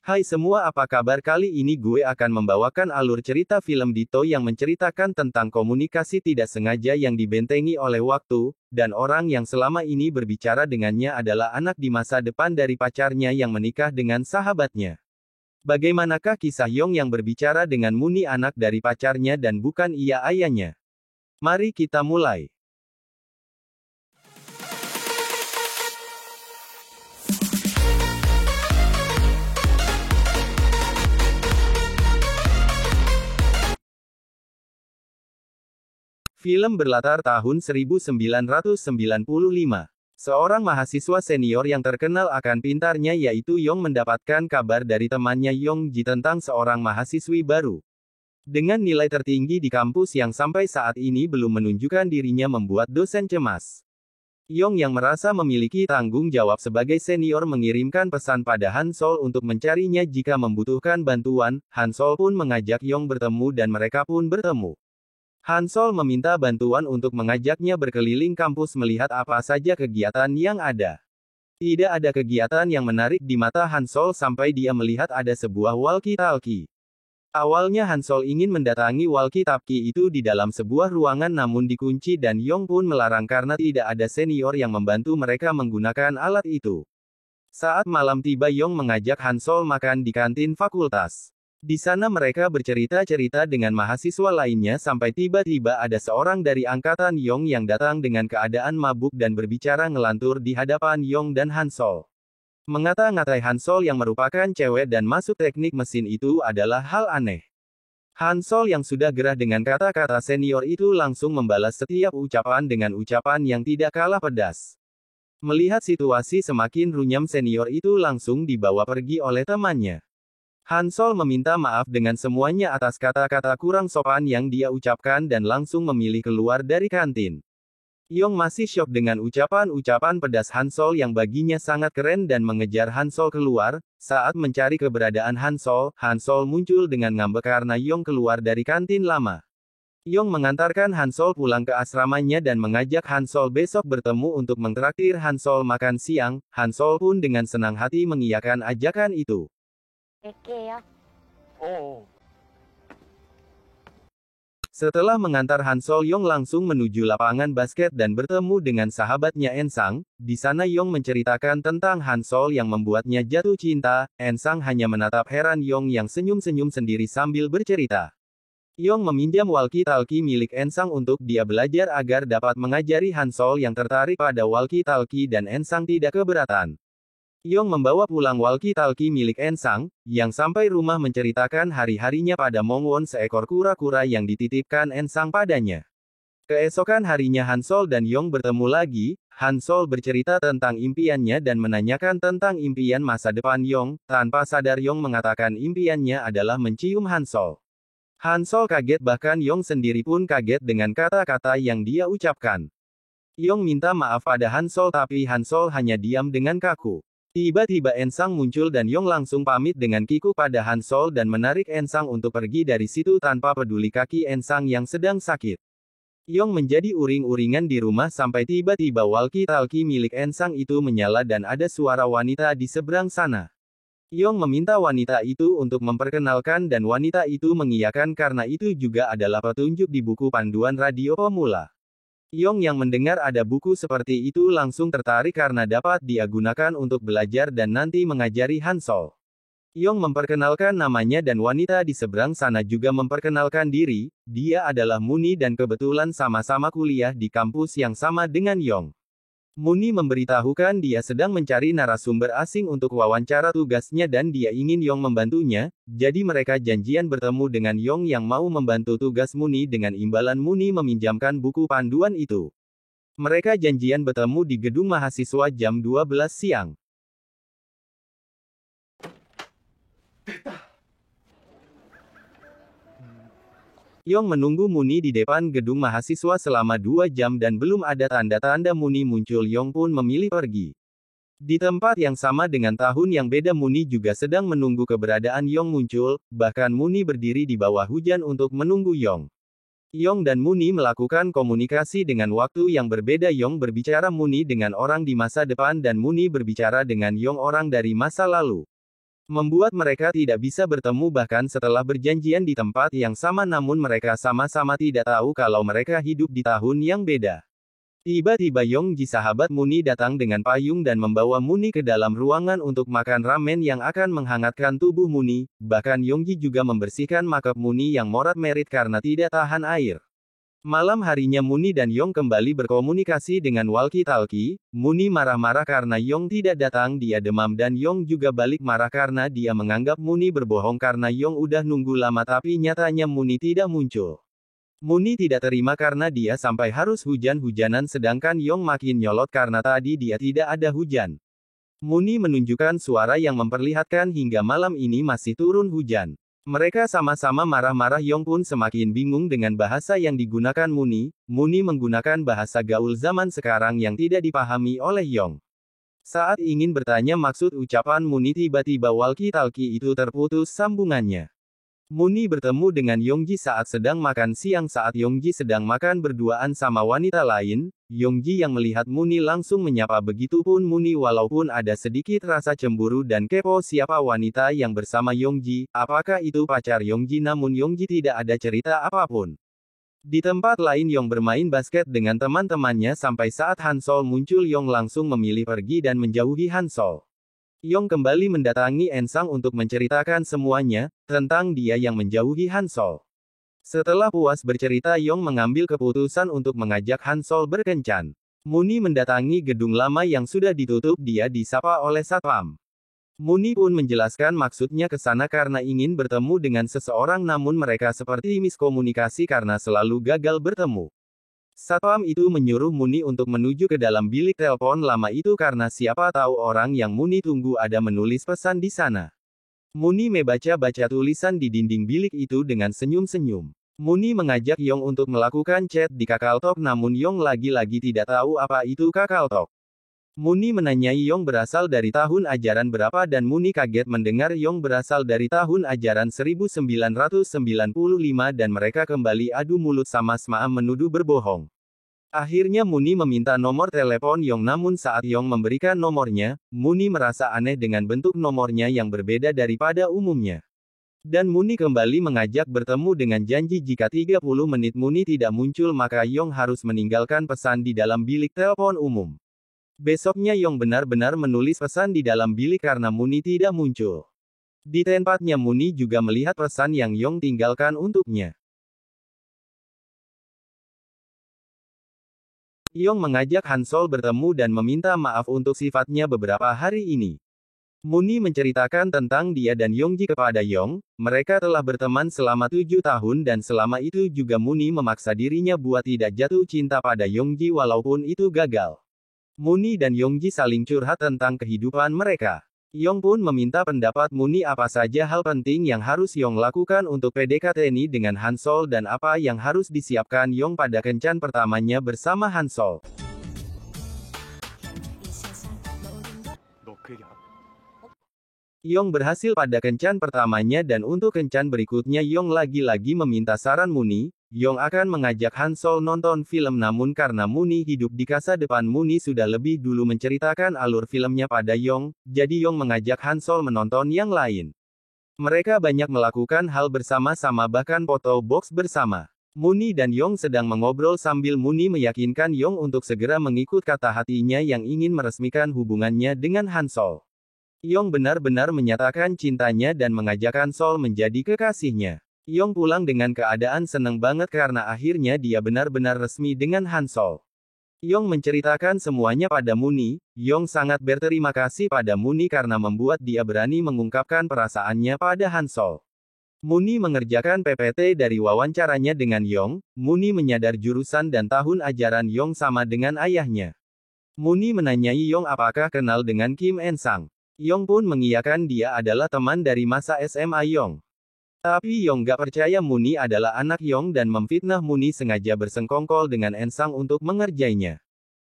Hai semua, apa kabar? Kali ini gue akan membawakan alur cerita film Ditto yang menceritakan tentang komunikasi tidak sengaja yang dibentengi oleh waktu, dan orang yang selama ini berbicara dengannya adalah anak di masa depan dari pacarnya yang menikah dengan sahabatnya. Bagaimanakah kisah Yong yang berbicara dengan Muni, anak dari pacarnya dan bukan ia ayahnya? Mari kita mulai. Film berlatar tahun 1995. Seorang mahasiswa senior yang terkenal akan pintarnya yaitu Yong mendapatkan kabar dari temannya Yong Ji tentang seorang mahasiswi baru. Dengan nilai tertinggi di kampus yang sampai saat ini belum menunjukkan dirinya membuat dosen cemas. Yong yang merasa memiliki tanggung jawab sebagai senior mengirimkan pesan pada Han Sol untuk mencarinya jika membutuhkan bantuan. Han Sol pun mengajak Yong bertemu dan mereka pun bertemu. Han Sol meminta bantuan untuk mengajaknya berkeliling kampus melihat apa saja kegiatan yang ada. Tidak ada kegiatan yang menarik di mata Han Sol sampai dia melihat ada sebuah walkie-talkie. Awalnya Han Sol ingin mendatangi walkie-talkie itu di dalam sebuah ruangan namun dikunci dan Yong pun melarang karena tidak ada senior yang membantu mereka menggunakan alat itu. Saat malam tiba Yong mengajak Han Sol makan di kantin fakultas. Di sana mereka bercerita-cerita dengan mahasiswa lainnya sampai tiba-tiba ada seorang dari angkatan Yong yang datang dengan keadaan mabuk dan berbicara ngelantur di hadapan Yong dan Han Sol. Mengata-ngatai Han Sol yang merupakan cewek dan masuk teknik mesin itu adalah hal aneh. Han Sol yang sudah gerah dengan kata-kata senior itu langsung membalas setiap ucapan dengan ucapan yang tidak kalah pedas. Melihat situasi semakin runyam, senior itu langsung dibawa pergi oleh temannya. Han Sol meminta maaf dengan semuanya atas kata-kata kurang sopan yang dia ucapkan dan langsung memilih keluar dari kantin. Yong masih syok dengan ucapan-ucapan pedas Han Sol yang baginya sangat keren dan mengejar Han Sol keluar. Saat mencari keberadaan Han Sol muncul dengan ngambek karena Yong keluar dari kantin lama. Yong mengantarkan Han Sol pulang ke asramanya dan mengajak Han Sol besok bertemu untuk mentraktir Han Sol makan siang. Han Sol pun dengan senang hati mengiyakan ajakan itu. Setelah mengantar Han Sol, Yong langsung menuju lapangan basket dan bertemu dengan sahabatnya Ensang. Di sana Yong menceritakan tentang Han Sol yang membuatnya jatuh cinta. Ensang hanya menatap heran Yong yang senyum-senyum sendiri sambil bercerita. Yong meminjam walkie-talkie milik Ensang untuk dia belajar agar dapat mengajari Han Sol yang tertarik pada walkie-talkie dan Ensang tidak keberatan. Yong membawa pulang walkie-talkie milik Ensang, yang sampai rumah menceritakan hari-harinya pada Mongwon, seekor kura-kura yang dititipkan Ensang padanya. Keesokan harinya Han Sol dan Yong bertemu lagi. Han Sol bercerita tentang impiannya dan menanyakan tentang impian masa depan Yong. Tanpa sadar Yong mengatakan impiannya adalah mencium Han Sol. Han Sol kaget, bahkan Yong sendiri pun kaget dengan kata-kata yang dia ucapkan. Yong minta maaf pada Han Sol tapi Han Sol hanya diam dengan kaku. Tiba-tiba Ensang muncul dan Yong langsung pamit dengan kiku pada Han Sol dan menarik Ensang untuk pergi dari situ tanpa peduli kaki Ensang yang sedang sakit. Yong menjadi uring-uringan di rumah sampai tiba-tiba walkie-talkie milik Ensang itu menyala dan ada suara wanita di seberang sana. Yong meminta wanita itu untuk memperkenalkan dan wanita itu mengiyakan karena itu juga adalah petunjuk di buku panduan radio pemula. Yong yang mendengar ada buku seperti itu langsung tertarik karena dapat dia gunakan untuk belajar dan nanti mengajari Han Sol. Yong memperkenalkan namanya dan wanita di seberang sana juga memperkenalkan diri. Dia adalah Muni dan kebetulan sama-sama kuliah di kampus yang sama dengan Yong. Muni memberitahukan dia sedang mencari narasumber asing untuk wawancara tugasnya dan dia ingin Yong membantunya, jadi mereka janjian bertemu dengan Yong yang mau membantu tugas Muni dengan imbalan Muni meminjamkan buku panduan itu. Mereka janjian bertemu di gedung mahasiswa jam 12 siang. Yong menunggu Muni di depan gedung mahasiswa selama 2 jam dan belum ada tanda-tanda Muni muncul. Yong pun memilih pergi. Di tempat yang sama dengan tahun yang beda, Muni juga sedang menunggu keberadaan Yong muncul, bahkan Muni berdiri di bawah hujan untuk menunggu Yong. Yong dan Muni melakukan komunikasi dengan waktu yang berbeda. Yong berbicara Muni dengan orang di masa depan dan Muni berbicara dengan Yong orang dari masa lalu. Membuat mereka tidak bisa bertemu bahkan setelah berjanjian di tempat yang sama namun mereka sama-sama tidak tahu kalau mereka hidup di tahun yang beda. Tiba-tiba Yongji sahabat Muni datang dengan payung dan membawa Muni ke dalam ruangan untuk makan ramen yang akan menghangatkan tubuh Muni, bahkan Yongji juga membersihkan makeup Muni yang morat-merit karena tidak tahan air. Malam harinya Muni dan Yong kembali berkomunikasi dengan walkie-talkie. Muni marah-marah karena Yong tidak datang, dia demam dan Yong juga balik marah karena dia menganggap Muni berbohong karena Yong udah nunggu lama tapi nyatanya Muni tidak muncul. Muni tidak terima karena dia sampai harus hujan-hujanan sedangkan Yong makin nyolot karena tadi dia tidak ada hujan. Muni menunjukkan suara yang memperlihatkan hingga malam ini masih turun hujan. Mereka sama-sama marah-marah. Yong pun semakin bingung dengan bahasa yang digunakan Muni. Muni menggunakan bahasa gaul zaman sekarang yang tidak dipahami oleh Yong. Saat ingin bertanya maksud ucapan Muni tiba-tiba walkie-talkie itu terputus sambungannya. Muni bertemu dengan Yongji saat sedang makan siang. Saat Yongji sedang makan berduaan sama wanita lain, Yongji yang melihat Muni langsung menyapa, begitupun Muni walaupun ada sedikit rasa cemburu dan kepo siapa wanita yang bersama Yongji, apakah itu pacar Yongji, namun Yongji tidak ada cerita apapun. Di tempat lain Yong bermain basket dengan teman-temannya sampai saat Hansol muncul Yong langsung memilih pergi dan menjauhi Hansol. Yong kembali mendatangi Ensang untuk menceritakan semuanya, tentang dia yang menjauhi Hansol. Setelah puas bercerita Yong mengambil keputusan untuk mengajak Hansol berkencan. Muni mendatangi gedung lama yang sudah ditutup, dia disapa oleh Satpam. Muni pun menjelaskan maksudnya ke sana karena ingin bertemu dengan seseorang namun mereka seperti miskomunikasi karena selalu gagal bertemu. Satpam itu menyuruh Muni untuk menuju ke dalam bilik telepon lama itu karena siapa tahu orang yang Muni tunggu ada menulis pesan di sana. Muni membaca-baca tulisan di dinding bilik itu dengan senyum-senyum. Muni mengajak Yong untuk melakukan chat di KakaoTalk namun Yong lagi-lagi tidak tahu apa itu KakaoTalk. Muni menanyai Yong berasal dari tahun ajaran berapa dan Muni kaget mendengar Yong berasal dari tahun ajaran 1995 dan mereka kembali adu mulut sama-sama menuduh berbohong. Akhirnya Muni meminta nomor telepon Yong namun saat Yong memberikan nomornya, Muni merasa aneh dengan bentuk nomornya yang berbeda daripada umumnya. Dan Muni kembali mengajak bertemu dengan janji jika 30 menit Muni tidak muncul maka Yong harus meninggalkan pesan di dalam bilik telepon umum. Besoknya Yong benar-benar menulis pesan di dalam bilik karena Muni tidak muncul. Di tempatnya Muni juga melihat pesan yang Yong tinggalkan untuknya. Yong mengajak Hansol bertemu dan meminta maaf untuk sifatnya beberapa hari ini. Muni menceritakan tentang dia dan Yongji kepada Yong, mereka telah berteman selama 7 tahun dan selama itu juga Muni memaksa dirinya buat tidak jatuh cinta pada Yongji walaupun itu gagal. Muni dan Yongji saling curhat tentang kehidupan mereka. Yong pun meminta pendapat Muni apa saja hal penting yang harus Yong lakukan untuk PDKT ini dengan Hansol dan apa yang harus disiapkan Yong pada kencan pertamanya bersama Hansol. Yong berhasil pada kencan pertamanya dan untuk kencan berikutnya Yong lagi-lagi meminta saran Muni. Yong akan mengajak Hansol nonton film namun karena Muni hidup di masa depan Muni sudah lebih dulu menceritakan alur filmnya pada Yong, jadi Yong mengajak Hansol menonton yang lain. Mereka banyak melakukan hal bersama-sama bahkan foto box bersama. Muni dan Yong sedang mengobrol sambil Muni meyakinkan Yong untuk segera mengikut kata hatinya yang ingin meresmikan hubungannya dengan Hansol. Yong benar-benar menyatakan cintanya dan mengajak Hansol menjadi kekasihnya. Yong pulang dengan keadaan senang banget karena akhirnya dia benar-benar resmi dengan Hansol. Yong menceritakan semuanya pada Muni. Yong sangat berterima kasih pada Muni karena membuat dia berani mengungkapkan perasaannya pada Hansol. Muni mengerjakan PPT dari wawancaranya dengan Yong. Muni menyadar jurusan dan tahun ajaran Yong sama dengan ayahnya. Muni menanyai Yong apakah kenal dengan Kim En-sang. Yong pun mengiyakan dia adalah teman dari masa SMA Yong. Tapi Yong gak percaya Muni adalah anak Yong dan memfitnah Muni sengaja bersengkongkol dengan Ensang untuk mengerjainya.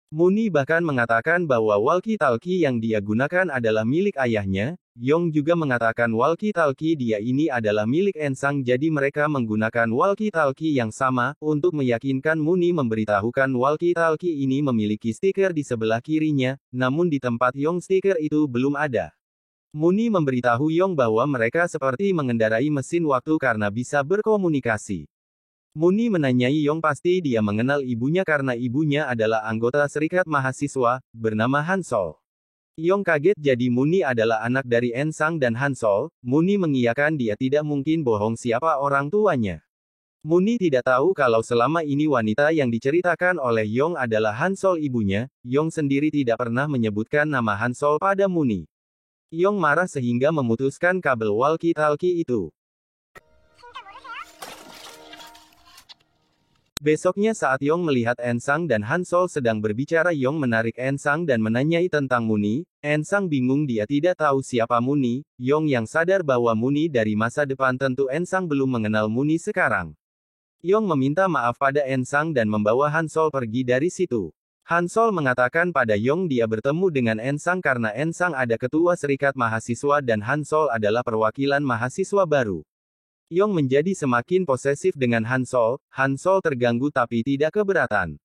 Muni bahkan mengatakan bahwa walkie-talkie yang dia gunakan adalah milik ayahnya. Yong juga mengatakan walkie-talkie dia ini adalah milik Ensang jadi mereka menggunakan walkie-talkie yang sama, untuk meyakinkan Muni memberitahukan walkie-talkie ini memiliki stiker di sebelah kirinya, namun di tempat Yong stiker itu belum ada. Muni memberitahu Yong bahwa mereka seperti mengendarai mesin waktu karena bisa berkomunikasi. Muni menanyai Yong pasti dia mengenal ibunya karena ibunya adalah anggota serikat mahasiswa, bernama Han Sol. Yong kaget jadi Muni adalah anak dari Ensang dan Han Sol. Muni mengiyakan dia tidak mungkin bohong siapa orang tuanya. Muni tidak tahu kalau selama ini wanita yang diceritakan oleh Yong adalah Han Sol ibunya. Yong sendiri tidak pernah menyebutkan nama Han Sol pada Muni. Yong marah sehingga memutuskan kabel walkie-talkie itu. Besoknya saat Yong melihat Ensang dan Han Sol sedang berbicara, Yong menarik Ensang dan menanyai tentang Muni. Ensang bingung, dia tidak tahu siapa Muni. Yong yang sadar bahwa Muni dari masa depan, tentu Ensang belum mengenal Muni sekarang. Yong meminta maaf pada Ensang dan membawa Han Sol pergi dari situ. Han Sol mengatakan pada Yong dia bertemu dengan Ensang karena Ensang ada ketua serikat mahasiswa dan Han Sol adalah perwakilan mahasiswa baru. Yong menjadi semakin posesif dengan Han Sol. Han Sol terganggu tapi tidak keberatan.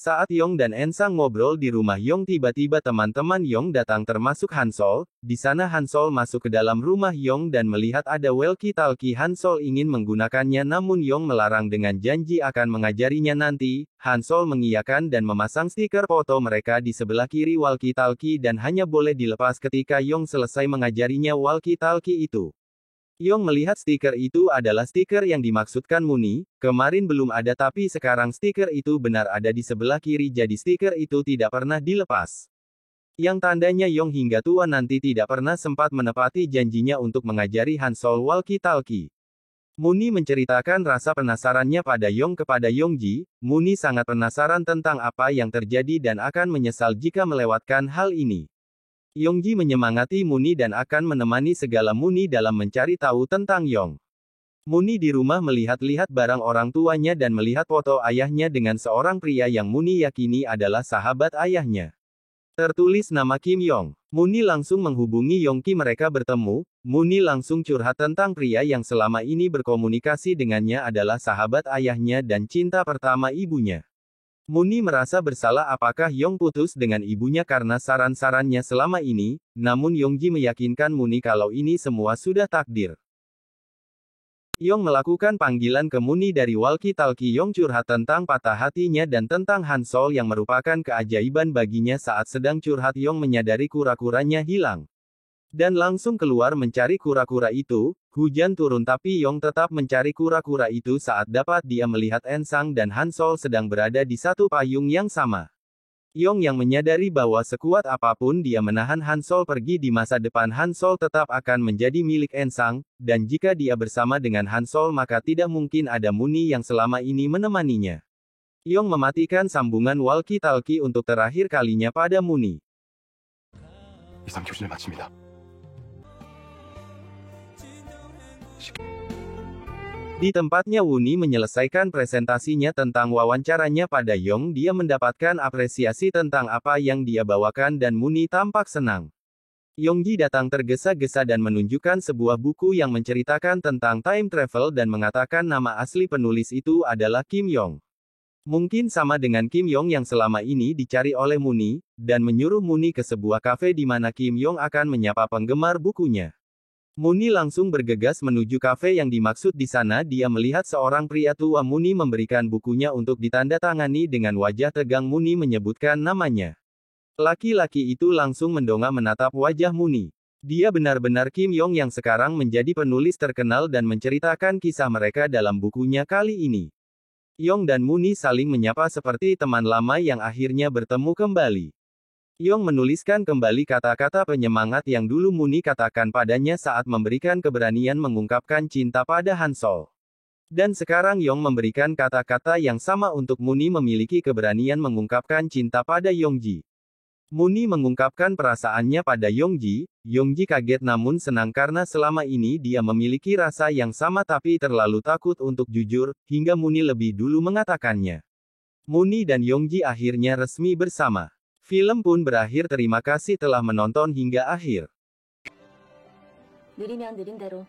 Saat Yong dan Ensang ngobrol di rumah Yong, tiba-tiba teman-teman Yong datang termasuk Han Sol. Di sana Han Sol masuk ke dalam rumah Yong dan melihat ada walkie-talkie. Han Sol ingin menggunakannya namun Yong melarang dengan janji akan mengajarinya nanti. Han Sol mengiyakan dan memasang stiker foto mereka di sebelah kiri walkie-talkie dan hanya boleh dilepas ketika Yong selesai mengajarinya walkie-talkie itu. Yong melihat stiker itu adalah stiker yang dimaksudkan Muni. Kemarin belum ada tapi sekarang stiker itu benar ada di sebelah kiri, jadi stiker itu tidak pernah dilepas. Yang tandanya Yong hingga tua nanti tidak pernah sempat menepati janjinya untuk mengajari Han Sol walkie-talkie. Muni menceritakan rasa penasarannya pada Yong kepada Yongji. Muni sangat penasaran tentang apa yang terjadi dan akan menyesal jika melewatkan hal ini. Yongji menyemangati Muni dan akan menemani segala Muni dalam mencari tahu tentang Yong. Muni di rumah melihat-lihat barang orang tuanya dan melihat foto ayahnya dengan seorang pria yang Muni yakini adalah sahabat ayahnya. Tertulis nama Kim Yong. Muni langsung menghubungi Yongki, mereka bertemu. Muni langsung curhat tentang pria yang selama ini berkomunikasi dengannya adalah sahabat ayahnya dan cinta pertama ibunya. Muni merasa bersalah apakah Yong putus dengan ibunya karena saran-sarannya selama ini, namun Yongji meyakinkan Muni kalau ini semua sudah takdir. Yong melakukan panggilan ke Muni dari walkie-talkie. Yong curhat tentang patah hatinya dan tentang Han Sol yang merupakan keajaiban baginya. Saat sedang curhat Yong menyadari kura-kuranya hilang. Dan langsung keluar mencari kura-kura itu. Hujan turun tapi Yong tetap mencari kura-kura itu saat dapat dia melihat Ensang dan Han Sol sedang berada di satu payung yang sama. Yong yang menyadari bahwa sekuat apapun dia menahan Han Sol pergi di masa depan, Han Sol tetap akan menjadi milik Ensang, dan jika dia bersama dengan Han Sol maka tidak mungkin ada Muni yang selama ini menemaninya. Yong mematikan sambungan walkie-talkie untuk terakhir kalinya pada Muni. Di tempatnya Wuni menyelesaikan presentasinya tentang wawancaranya pada Yong. Dia mendapatkan apresiasi tentang apa yang dia bawakan dan Muni tampak senang. Yongji datang tergesa-gesa dan menunjukkan sebuah buku yang menceritakan tentang time travel dan mengatakan nama asli penulis itu adalah Kim Yong. Mungkin sama dengan Kim Yong yang selama ini dicari oleh Muni, dan menyuruh Muni ke sebuah kafe di mana Kim Yong akan menyapa penggemar bukunya. Muni langsung bergegas menuju kafe yang dimaksud. Di sana dia melihat seorang pria tua. Muni memberikan bukunya untuk ditandatangani dengan wajah tegang. Muni menyebutkan namanya. Laki-laki itu langsung mendongak menatap wajah Muni. Dia benar-benar Kim Yong yang sekarang menjadi penulis terkenal dan menceritakan kisah mereka dalam bukunya kali ini. Yong dan Muni saling menyapa seperti teman lama yang akhirnya bertemu kembali. Yong menuliskan kembali kata-kata penyemangat yang dulu Muni katakan padanya saat memberikan keberanian mengungkapkan cinta pada Han Sol. Dan sekarang Yong memberikan kata-kata yang sama untuk Muni memiliki keberanian mengungkapkan cinta pada Yongji. Muni mengungkapkan perasaannya pada Yongji. Yongji kaget namun senang karena selama ini dia memiliki rasa yang sama tapi terlalu takut untuk jujur, hingga Muni lebih dulu mengatakannya. Muni dan Yongji akhirnya resmi bersama. Film pun berakhir. Terima kasih telah menonton hingga akhir. 느리면 느린 대로